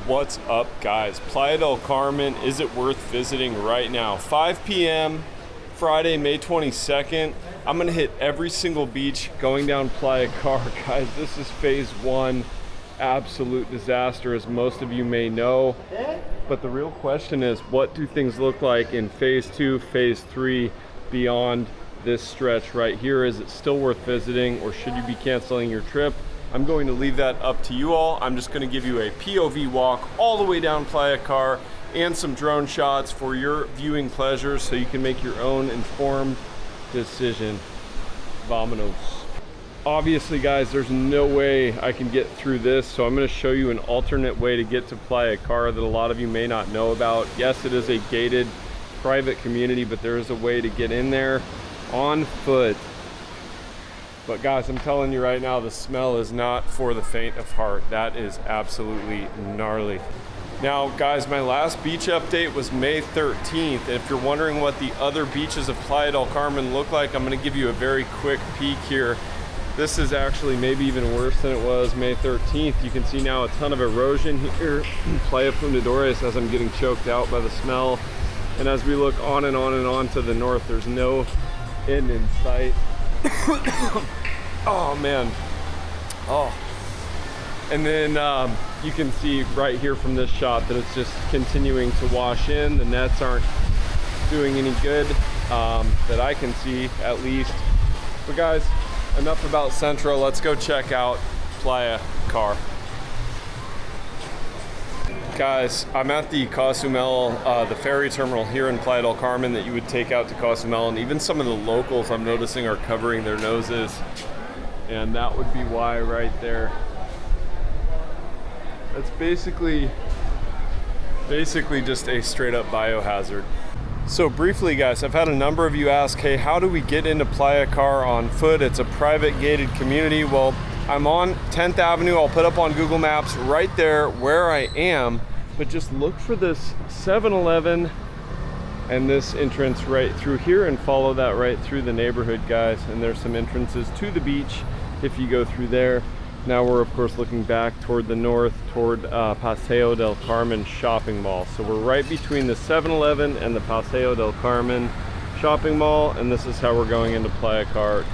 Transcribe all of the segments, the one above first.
What's up, guys? Playa del Carmen, is it worth visiting right now? 5 p.m. Friday, May 22nd. I'm gonna hit every single beach going down Playacar. Guys, this is phase one. Absolute disaster, as most of you may know. But the real question is, what do things look like in phase two, phase three, beyond this stretch right here? Is it still worth visiting, or should you be canceling your trip? I'm going to leave that up to you all. I'm just going to give you a POV walk all the way down Playacar and some drone shots for your viewing pleasure so you can make your own informed decision. Vamonos. Obviously, guys, there's no way I can get through this, so I'm going to show you an alternate way to get to Playacar that a lot of you may not know about. Yes, it is a gated private community, but there is a way to get in there on foot. But guys, I'm telling you right now, the smell is not for the faint of heart. That is absolutely gnarly. Now, guys, my last beach update was May 13th. And if you're wondering what the other beaches of Playa del Carmen look like, I'm gonna give you a very quick peek here. This is actually maybe even worse than it was May 13th. You can see now a ton of erosion here. Playa Fundadores, as I'm getting choked out by the smell. And as we look on and on and on to the north, there's no end in sight. Oh man. Oh. And then you can see right here from this shot that it's just continuing to wash in. The nets aren't doing any good that I can see, at least. But guys, enough about Central. Let's go check out Playacar. Guys, I'm at the Cozumel, the ferry terminal here in Playa del Carmen that you would take out to Cozumel, and even some of the locals I'm noticing are covering their noses, and that would be why right there. That's basically just a straight up biohazard. So briefly, guys, I've had a number of you ask, hey, how do we get into Playacar on foot? It's a private gated community. Well, I'm on 10th Avenue. I'll put up on Google Maps right there where I am, but just look for this 7-Eleven and this entrance right through here and follow that right through the neighborhood, guys. And there's some entrances to the beach if you go through there. Now we're of course looking back toward the north, toward Paseo del Carmen shopping mall. So we're right between the 7-Eleven and the Paseo del Carmen shopping mall, and this is how we're going into Playacar.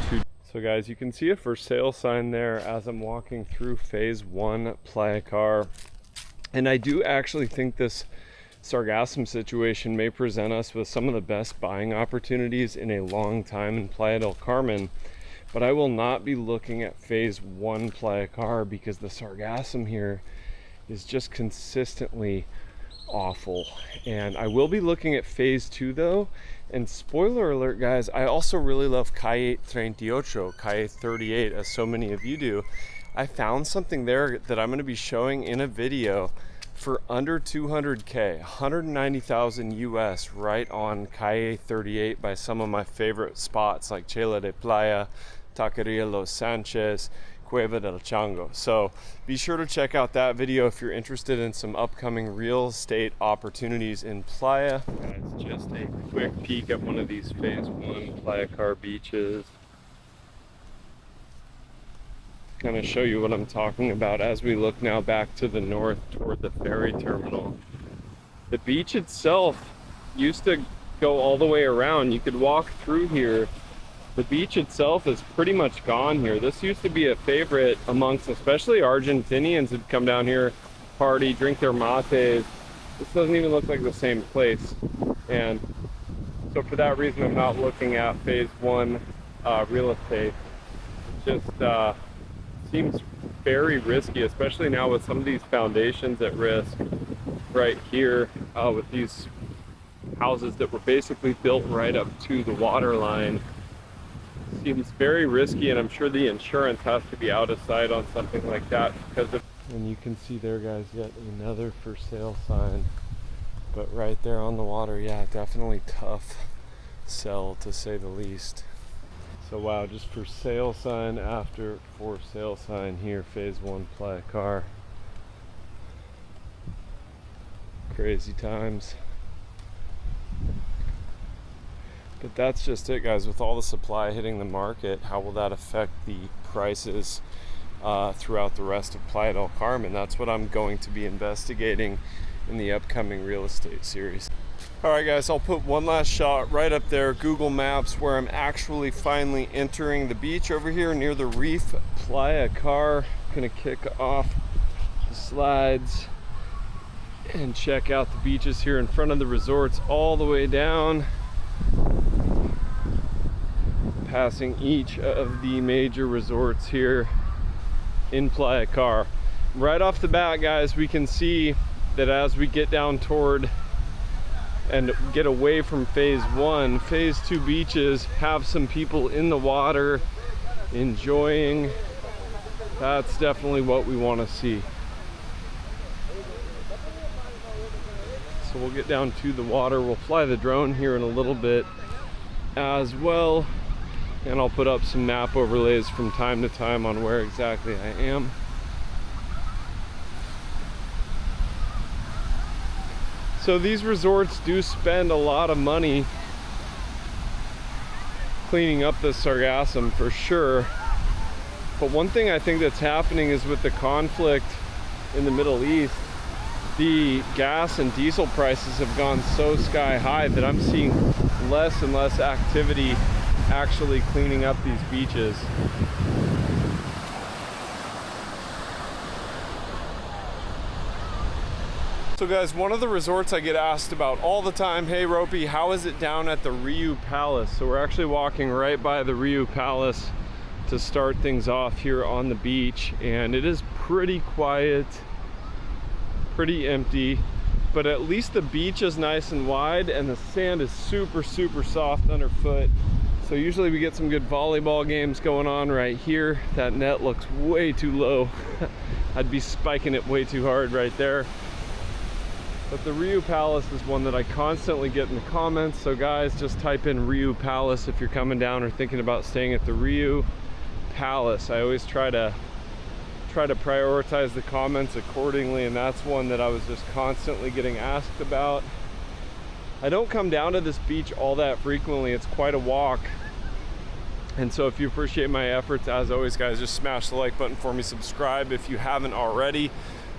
So guys, you can see a for sale sign there as I'm walking through phase one Playacar. And I do actually think this sargassum situation may present us with some of the best buying opportunities in a long time in Playa del Carmen. But I will not be looking at phase one Playacar because the sargassum here is just consistently awful. And I will be looking at phase two though. And spoiler alert, guys, I also really love Calle 38, Calle 38, as so many of you do. I found something there that I'm going to be showing in a video for under 200K, 190,000 US, right on Calle 38 by some of my favorite spots like Chela de Playa, Taqueria Los Sanchez, Cueva del Chango. So be sure to check out that video if you're interested in some upcoming real estate opportunities in Playa. Guys, just a quick peek at one of these phase one Playacar beaches. Kind of show you what I'm talking about as we look now back to the north toward the ferry terminal. The beach itself used to go all the way around. You could walk through here. The beach itself is pretty much gone here. This used to be a favorite amongst especially Argentinians who'd come down here, party, drink their mates. This doesn't even look like the same place. And so for that reason, I'm not looking at phase one real estate. It just seems very risky, especially now with some of these foundations at risk right here with these houses that were basically built right up to the water line. Seems very risky, and I'm sure the insurance has to be out of sight on something like that because of. And you can see there, guys, yet another for sale sign, but right there on the water. Yeah, definitely tough sell to say the least. So wow, just for sale sign after for sale sign here, phase one Playacar. Crazy times. But that's just it, guys. With all the supply hitting the market, how will that affect the prices throughout the rest of Playa del Carmen. That's what I'm going to be investigating in the upcoming real estate series. All right, guys, I'll put one last shot right up there, Google Maps, where I'm actually finally entering the beach over here near the reef, Playacar. Gonna kick off the slides and check out the beaches here in front of the resorts all the way down, passing each of the major resorts here in Playacar. Right off the bat, guys, we can see that as we get down toward and get away from phase one, phase two beaches have some people in the water enjoying. That's definitely what we want to see. So we'll get down to the water. We'll fly the drone here in a little bit as well, and I'll put up some map overlays from time to time on where exactly I am. So these resorts do spend a lot of money cleaning up the sargassum for sure. But one thing I think that's happening is with the conflict in the Middle East, the gas and diesel prices have gone so sky high that I'm seeing less and less activity actually cleaning up these beaches. So guys, one of the resorts I get asked about all the time, hey Ropey, how is it down at the Riu Palace? So we're actually walking right by the Riu Palace to start things off here on the beach, and it is pretty quiet, pretty empty, but at least the beach is nice and wide and the sand is super soft underfoot. So usually we get some good volleyball games going on right here. That net looks way too low. I'd be spiking it way too hard right there. But the Riu Palace is one that I constantly get in the comments. So guys, just type in Riu Palace if you're coming down or thinking about staying at the Riu Palace. I always try to prioritize the comments accordingly, and that's one that I was just constantly getting asked about. I don't come down to this beach all that frequently. It's quite a walk. And so if you appreciate my efforts, as always, guys, just smash the like button for me, subscribe if you haven't already.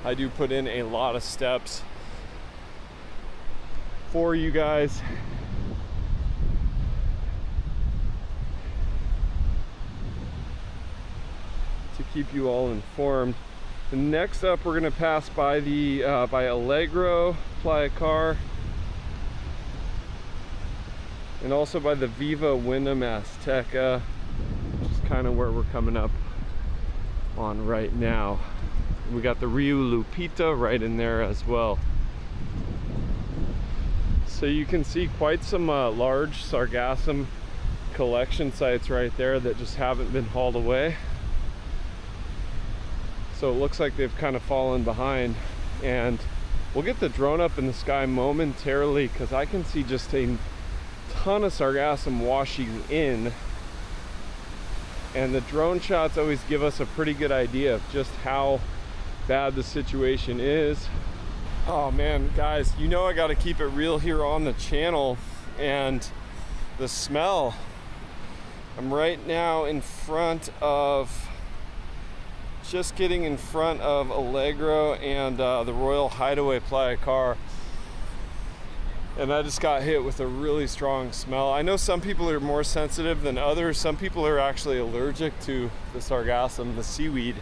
I do put in a lot of steps for you guys. To keep you all informed. And next up, we're gonna pass by the by Allegro, Playacar, and also by the Viva Wyndham Azteca, which is kind of where we're coming up on right now. We got the Riu Lupita right in there as well. So you can see quite some large sargassum collection sites right there that just haven't been hauled away. So it looks like they've kind of fallen behind, and we'll get the drone up in the sky momentarily because I can see just a ton of sargassum washing in, and the drone shots always give us a pretty good idea of just how bad the situation is. Oh man, guys, you know I got to keep it real here on the channel, and the smell. I'm right now in front of, just getting in front of Allegro and the Royal Hideaway Playacar, and I just got hit with a really strong smell. I know some people are more sensitive than others. Some people are actually allergic to the sargassum, the seaweed.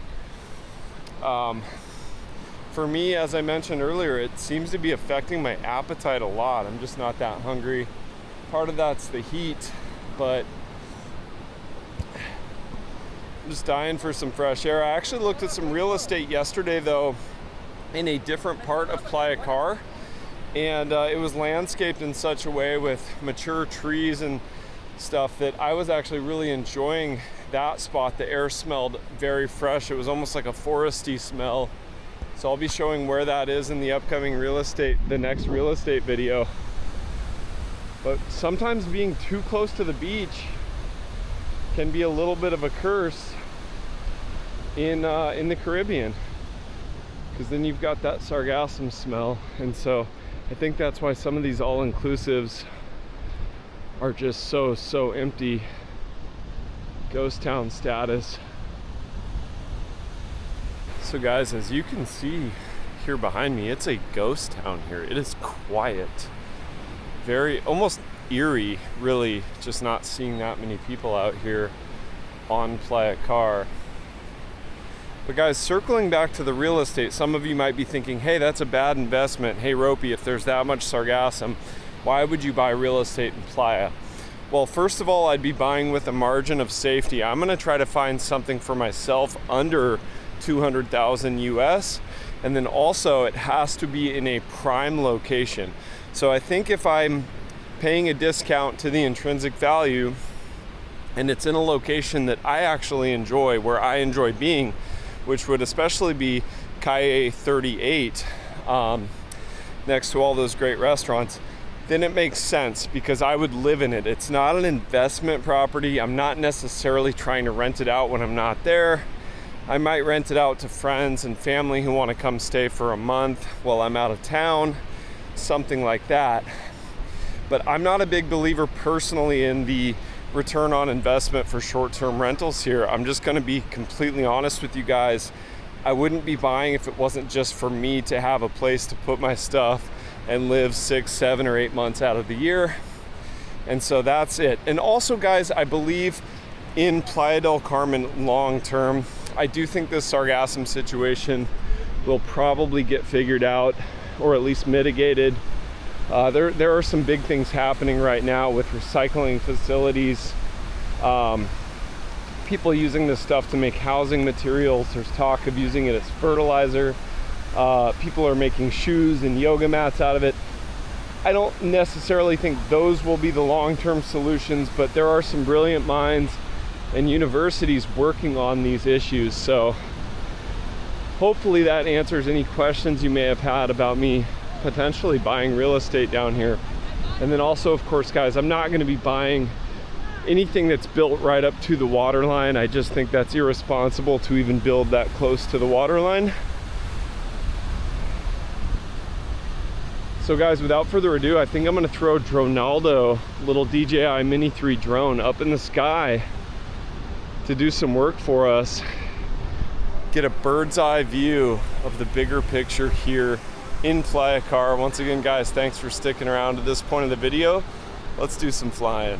For me, as I mentioned earlier, it seems to be affecting my appetite a lot. I'm just not that hungry. Part of that's the heat, but I'm just dying for some fresh air. I actually looked at some real estate yesterday, though, in a different part of Playacar, and it was landscaped in such a way with mature trees and stuff that I was actually really enjoying that spot. The air smelled very fresh. It was almost like a foresty smell. So I'll be showing where that is in the upcoming the next real estate video. But sometimes being too close to the beach can be a little bit of a curse in the Caribbean, because then you've got that sargassum smell. And so I think that's why some of these all-inclusives are just so empty, ghost town status. So guys, as you can see here behind me, it's a ghost town here. It is quiet. Very, almost eerie, really, just not seeing that many people out here on Playacar. But guys, circling back to the real estate, some of you might be thinking, hey, that's a bad investment. Hey, Ropey, if there's that much sargassum, why would you buy real estate in Playa? Well, first of all, I'd be buying with a margin of safety. I'm gonna try to find something for myself under 200,000 US. And then also it has to be in a prime location. So I think if I'm paying a discount to the intrinsic value and it's in a location that I actually enjoy, where I enjoy being, which would especially be Calle 38, next to all those great restaurants, then it makes sense because I would live in it. It's not an investment property. I'm not necessarily trying to rent it out when I'm not there. I might rent it out to friends and family who want to come stay for a month while I'm out of town, something like that. But I'm not a big believer personally in the return on investment for short-term rentals here. I'm just going to be completely honest with you guys. I wouldn't be buying if it wasn't just for me to have a place to put my stuff and live 6, 7, or 8 months out of the year. And so that's it. And also, guys, I believe in Playa del Carmen long term. I do think this sargassum situation will probably get figured out, or at least mitigated. There are some big things happening right now with recycling facilities, people using this stuff to make housing materials. There's talk of using it as fertilizer. People are making shoes and yoga mats out of it. I don't necessarily think those will be the long-term solutions, but there are some brilliant minds and universities working on these issues. So hopefully that answers any questions you may have had about me potentially buying real estate down here. And then also, of course, guys, I'm not going to be buying anything that's built right up to the water line. I just think that's irresponsible to even build that close to the water line. So guys, without further ado, I think I'm gonna throw Dronaldo, little DJI Mini 3 drone, up in the sky to do some work for us. Get a bird's eye view of the bigger picture here in Playacar. Once again, guys, thanks for sticking around to this point of the video. Let's do some flying.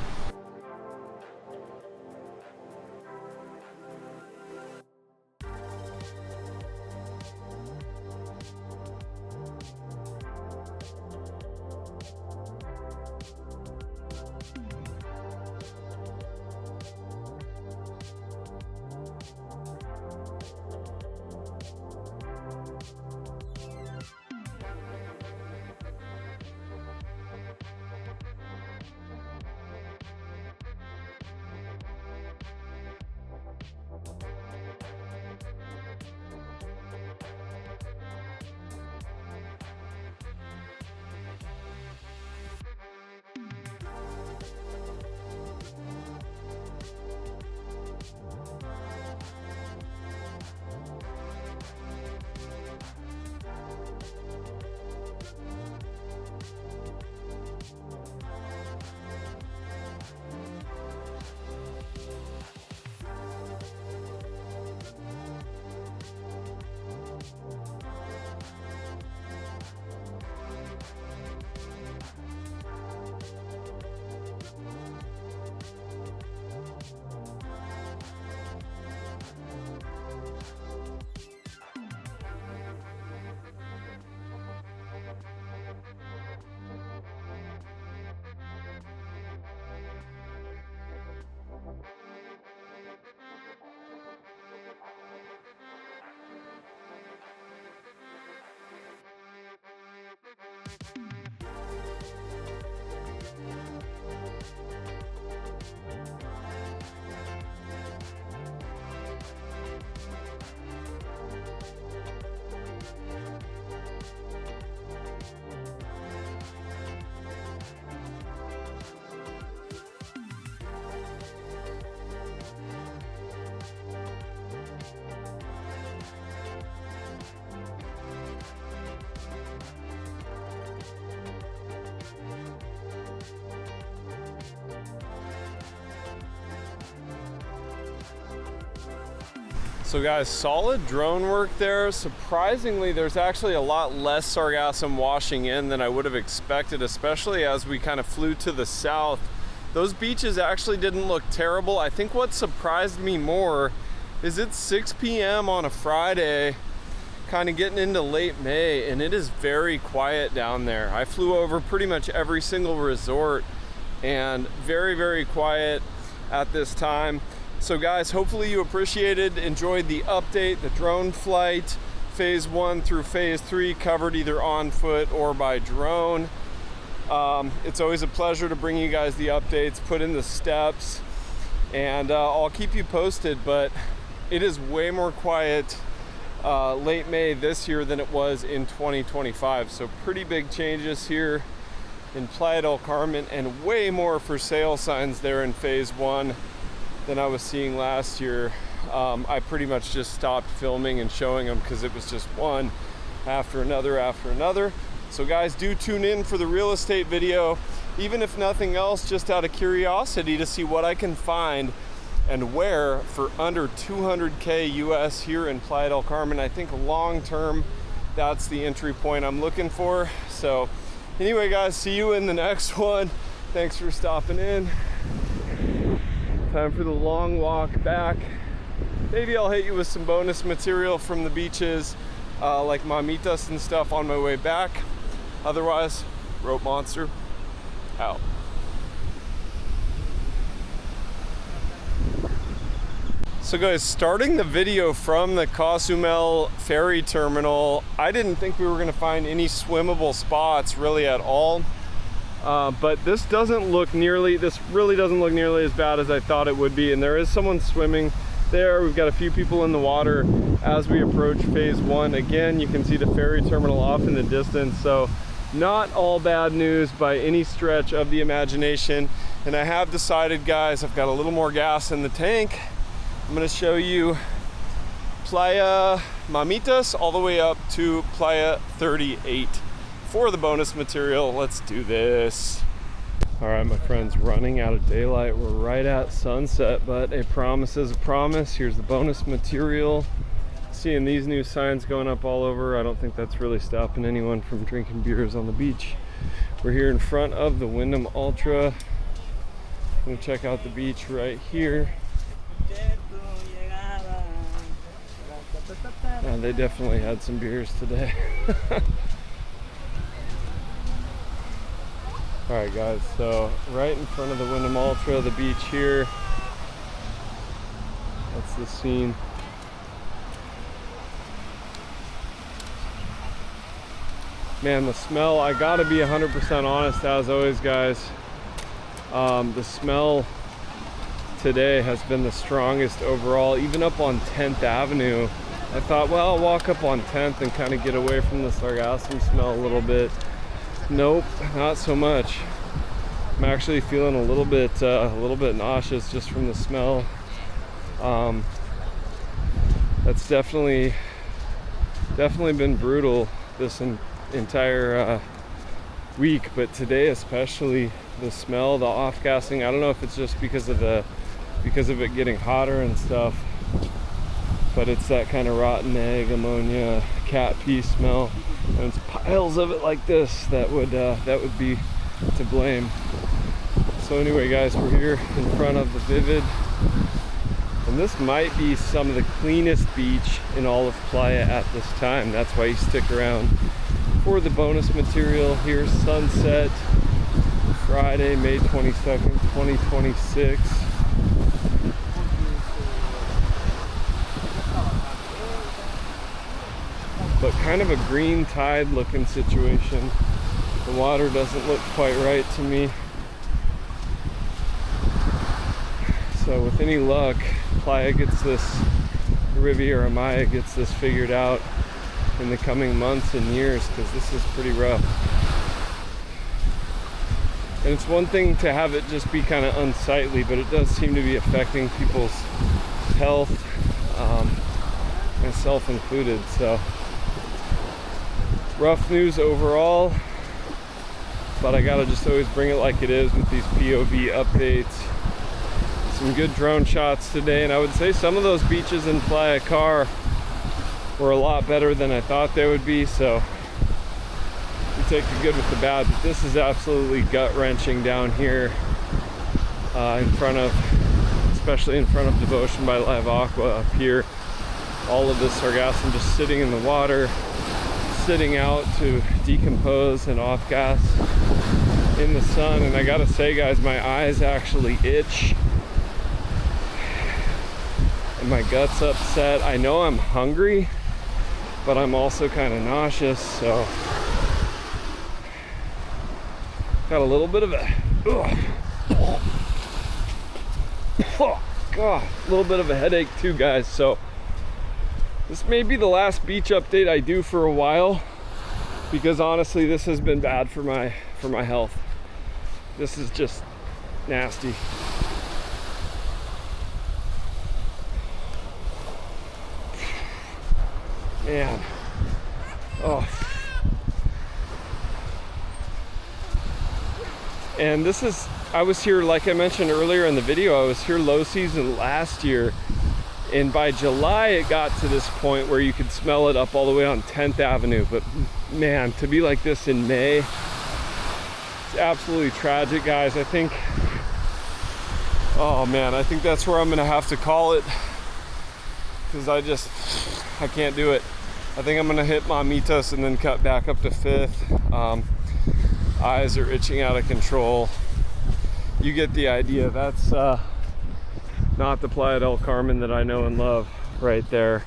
So guys, solid drone work there. Surprisingly, there's actually a lot less sargassum washing in than I would have expected, especially as we kind of flew to the south. Those beaches actually didn't look terrible. I think what surprised me more is it's 6 p.m. on a Friday, kind of getting into late May, and it is very quiet down there. I flew over pretty much every single resort and very, very quiet at this time. So guys, hopefully you enjoyed the update, the drone flight, phase 1 through phase 3 covered either on foot or by drone. It's always a pleasure to bring you guys the updates, put in the steps, and I'll keep you posted, but it is way more quiet late May this year than it was in 2025. So pretty big changes here in Playa del Carmen, and way more for sale signs there in phase 1 than I was seeing last year. I pretty much just stopped filming and showing them because it was just one after another. So guys, do tune in for the real estate video, even if nothing else, just out of curiosity to see what I can find and where for under 200K US here in Playa del Carmen. I think long term, that's the entry point I'm looking for. So anyway guys, see you in the next one. Thanks for stopping in. Time for the long walk back. Maybe I'll hit you with some bonus material from the beaches, like mamitas and stuff on my way back. Otherwise, Rope Monster out. So guys, starting the video from the Cozumel ferry terminal, I didn't think we were gonna find any swimmable spots really at all. But this really doesn't look nearly as bad as I thought it would be, and there is someone swimming there. We've got a few people in the water as we approach phase 1. Again, you can see the ferry terminal off in the distance, so not all bad news by any stretch of the imagination. And I have decided, guys, I've got a little more gas in the tank. I'm gonna show you Playa Mamitas all the way up to Playa 38. For the bonus material, let's do this. All right, my friends, running out of daylight. We're right at sunset, but a promise is a promise. Here's the bonus material. Seeing these new signs going up all over, I don't think that's really stopping anyone from drinking beers on the beach. We're here in front of the Wyndham Ultra. I'm gonna check out the beach right here. They definitely had some beers today. All right guys, so right in front of the Wyndham Ultra, the beach here. That's the scene. Man, the smell, I gotta be 100% honest as always guys. The smell today has been the strongest overall, even up on 10th Avenue. I thought, well, I'll walk up on 10th and kind of get away from the sargassum smell a little bit. Nope, not so much. I'm actually feeling a little bit nauseous just from the smell. That's definitely been brutal this entire week, but today especially, the smell, the off-gassing. I don't know if it's just because of it getting hotter and stuff, but it's that kind of rotten egg, ammonia, cat pee smell. And it's piles of it like this that would be to blame. So anyway guys, we're here in front of the Vivid, and this might be some of the cleanest beach in all of Playa at this time. That's why you stick around for the bonus material. Here's sunset, Friday, May 22nd, 2026. But kind of a green tide looking situation. The water doesn't look quite right to me. So with any luck, Playa gets this, Riviera Maya gets this figured out in the coming months and years, because this is pretty rough. And it's one thing to have it just be kind of unsightly, but it does seem to be affecting people's health, myself included. So rough news overall, but I gotta just always bring it like it is with these POV updates. some good drone shots today, and I would say some of those beaches in Playacar were a lot better than I thought they would be, so we take the good with the bad. But this is absolutely gut-wrenching down here in front of, especially in front of Devotion by Live Aqua up here. All of this sargassum just sitting in the water, sitting out to decompose and off gas in the sun. And I gotta say, guys, my eyes actually itch and my gut's upset. I know I'm hungry, but I'm also kind of nauseous, so got a little bit of a oh god, a little bit of a headache too, guys. So this may be the last beach update I do for a while, because honestly this has been bad for my health. This is just nasty. Man. Oh. And this is, I was here, like I mentioned earlier in the video, I was here low season last year, and by July it got to this point where you could smell it up all the way on 10th Avenue. But man, to be like this in May, it's absolutely tragic, guys. I think, oh man, I think that's where I'm gonna have to call it, because I can't do it. I think I'm gonna hit Mamitas and then cut back up to 5th. Eyes are itching out of control. You get the idea. That's not the Playa del Carmen that I know and love right there.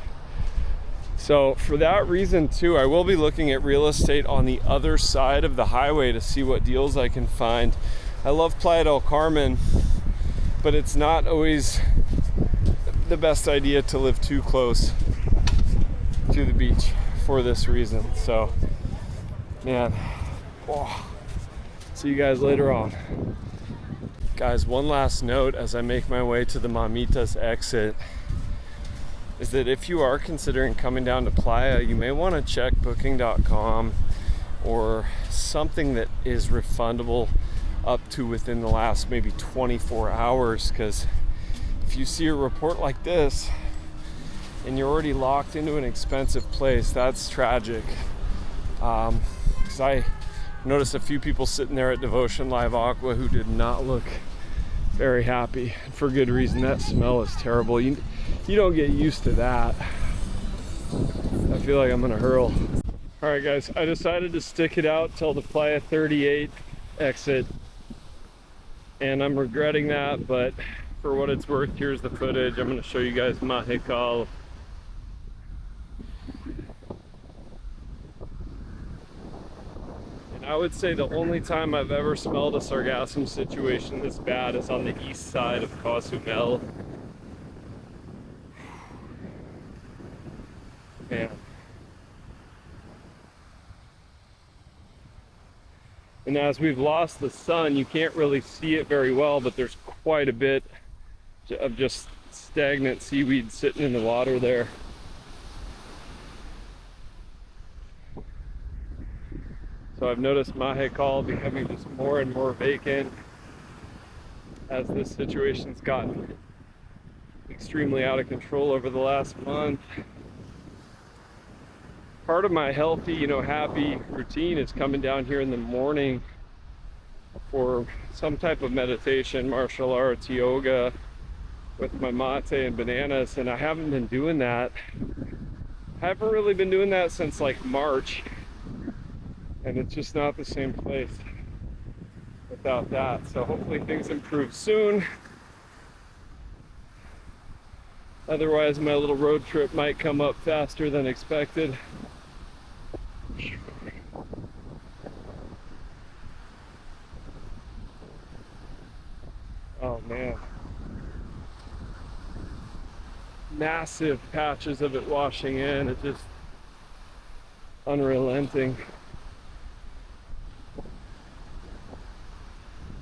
So for that reason too, I will be looking at real estate on the other side of the highway to see what deals I can find. I love Playa del Carmen, but it's not always the best idea to live too close to the beach for this reason. So man, oh. See you guys later on. Guys, one last note as I make my way to the Mamitas exit is that if you are considering coming down to Playa, you may want to check booking.com or something that is refundable up to within the last maybe 24 hours, because if you see a report like this and you're already locked into an expensive place, that's tragic. Because I noticed a few people sitting there at Devotion Live Aqua who did not look very happy, for good reason. That smell is terrible. You don't get used to that. I feel like I'm gonna hurl. All right, guys, I decided to stick it out till the Playa 38 exit, and I'm regretting that, but for what it's worth, here's the footage. I'm gonna show you guys Mahikal. I would say the only time I've ever smelled a sargassum situation this bad is on the east side of Cozumel. Man. And as we've lost the sun, you can't really see it very well, but there's quite a bit of just stagnant seaweed sitting in the water there. So I've noticed Mahikal becoming just more and more vacant as this situation's gotten extremely out of control over the last month. Part of my healthy, happy routine is coming down here in the morning for some type of meditation, martial arts, yoga, with my mate and bananas, and I haven't been doing that. I haven't really been doing that since like March. And it's just not the same place without that. So hopefully things improve soon. Otherwise, my little road trip might come up faster than expected. Oh man. Massive patches of it washing in. It's just unrelenting.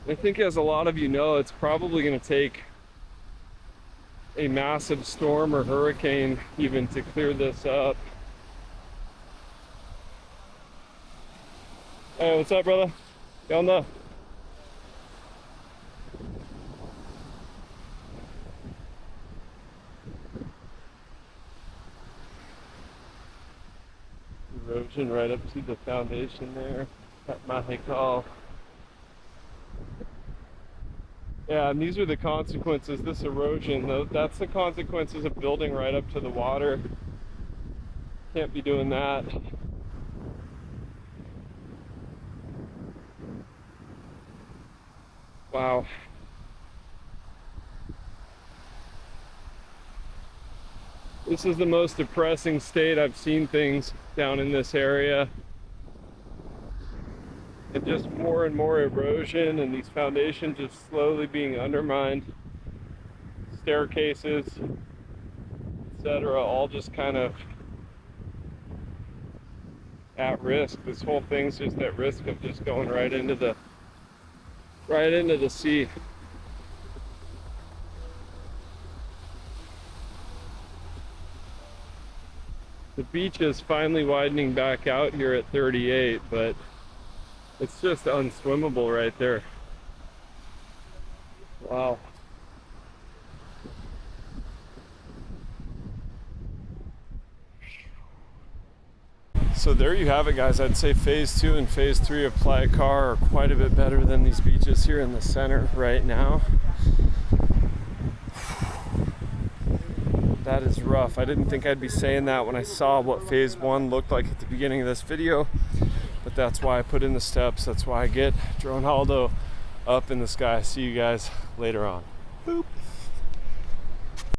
I think, as a lot of you know, it's probably going to take a massive storm or hurricane even to clear this up. Hey, what's up, brother? ¿Qué onda? erosion right up to the foundation there. That might call. Yeah, and these are the consequences, this erosion, that's the consequences of building right up to the water. Can't be doing that. Wow. This is the most depressing state I've seen things down in this area. And just more and more erosion, and these foundations just slowly being undermined. Staircases, etc., all just kind of at risk. This whole thing's just at risk of just going right into the sea. The beach is finally widening back out here at 38, but it's just unswimmable right there. Wow. So there you have it, guys. I'd say phase 2 and phase 3 of Playacar are quite a bit better than these beaches here in the center right now. That is rough. I didn't think I'd be saying that when I saw what phase 1 looked like at the beginning of this video, but that's why I put in the steps. That's why I get Drone Haldo up in the sky. See you guys later on. Boop.